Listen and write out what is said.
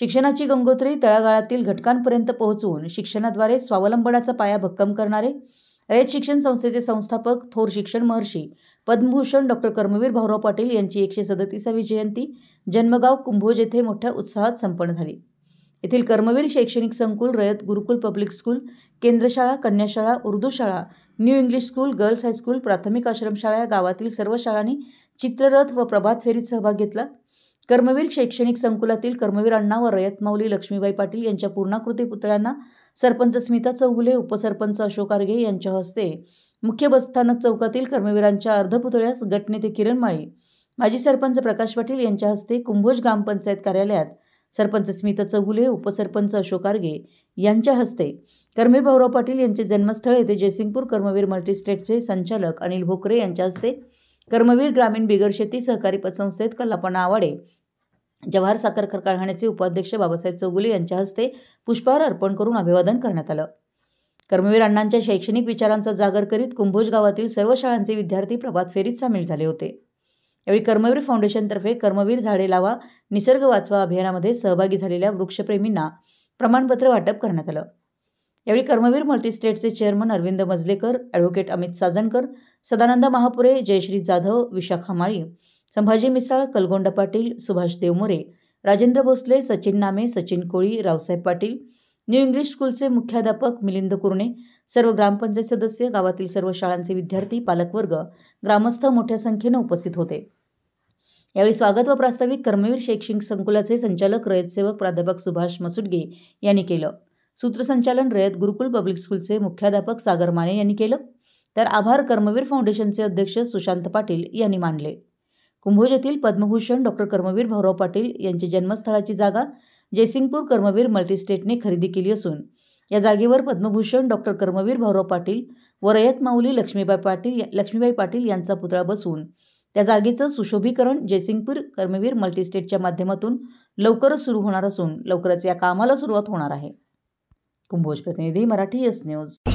शिक्षणाची गंगोत्री तळागाळातील घटकांपर्यंत पोहोचवून शिक्षणाद्वारे स्वावलंबनाचा पाया भक्कम करणारे रयत शिक्षण संस्थेचे संस्थापक थोर शिक्षण महर्षी पद्मभूषण डॉक्टर कर्मवीर भाऊराव पाटील यांची 137वी जयंती जन्मगाव कुंभोज येथे मोठ्या उत्साहात संपन्न झाली। येथील कर्मवीर शैक्षणिक संकुल, रयत गुरुकुल पब्लिक स्कूल, केंद्रशाळा, कन्याशाळा, उर्दू शाळा, new English school, girls high school, प्राथमिक आश्रमशाळा या गावातील सर्व शाळांनी चित्ररथ व प्रभात फेरीत सहभाग घेतला। कर्मवीर शैक्षणिक संकुलातील कर्मवीर अण्णा व रयत माऊली लक्ष्मीबाई पाटील यांच्या पूर्णाकृती पुतळ्यांना सरपंच स्मिता चौगुले, उपसरपंच अशोक आर्गे यांच्या हस्ते मुख्य बसस्थानक चौकातील कर्मवीरांच्या अर्धपुतळ्यास गटनेते किरण माळी, माजी सरपंच प्रकाश पाटील यांच्या हस्ते कुंभोज ग्रामपंचायत कार्यालयात सरपंच स्मिता चौगुले, उपसरपंच अशोक आर्गे यांच्या हस्ते कर्मवीर भाऊराव पाटील यांचे जन्मस्थळ येथे जयसिंगपूर कर्मवीर मल्टीस्टेटचे संचालक अनिल भोकरे यांच्या हस्ते कर्मवीर ग्रामीण बिगर शेती सहकारी पतसंस्थेत कल्लापना आवाडे, जवाहर साखर कारखान्याचे उपाध्यक्ष बाबासाहेब चौगुले यांच्या हस्ते पुष्पहार अर्पण करून अभिवादन करण्यात आलं। कर्मवीर अण्णांच्या शैक्षणिक विचारांचा जागर करीत कुंभोज गावातील सर्व शाळांचे विद्यार्थी प्रभात फेरीत सामील झाले होते। यावेळी कर्मवीर फाउंडेशनतर्फे कर्मवीर झाडे लावा निसर्ग वाचवा अभियानामध्ये सहभागी झालेल्या वृक्षप्रेमींना प्रमाणपत्र वाटप करण्यात आलं। यावेळी कर्मवीर मल्टीस्टेटचे चेअरमन अरविंद मजलेकर, ॲडव्होकेट अमित साजनकर, सदानंद महापुरे, जयश्री जाधव, विशाखा माळी, संभाजी मिसाळ, कलगोंडा पाटील, सुभाष देवमोरे, राजेंद्र भोसले, सचिन नामे, सचिन कोळी, रावसाहेब पाटील, न्यू इंग्लिश स्कूलचे मुख्याध्यापक मिलिंद कुरणे, सर्व ग्रामपंचायत सदस्य, गावातील सर्व शाळांचे विद्यार्थी, पालकवर्ग, ग्रामस्थ मोठ्या संख्येने उपस्थित होते। यावेळी स्वागत व प्रास्ताविक कर्मवीर शैक्षणिक संकुलाचे संचालक रयत सेवक प्राध्यापक सुभाष मसुडगे यांनी केलं। सूत्रसंचालन रयत गुरुकुल पब्लिक स्कूलचे मुख्याध्यापक सागर माळे यांनी केलं। तर आभार कर्मवीर फाउंडेशनचे अध्यक्ष सुशांत पाटील यांनी मानले। कुंभोज येथील पद्मभूषण डॉक्टर कर्मवीर भाऊराव पाटील यांची जन्मस्थळाची जागा जयसिंगपूर कर्मवीर मल्टीस्टेटने खरेदी केली असून या जागेवर पद्मभूषण डॉक्टर कर्मवीर भाऊराव पाटील व रयत माऊली लक्ष्मीबाई पाटील यांचा पुतळा बसवून त्या जागेचं सुशोभीकरण जयसिंगपूर कर्मवीर मल्टीस्टेटच्या माध्यमातून लवकरच सुरू होणार असून लवकरच या कामाला सुरुवात होणार आहे। कुंभोज प्रतिनिधी मराठी एस न्यूज।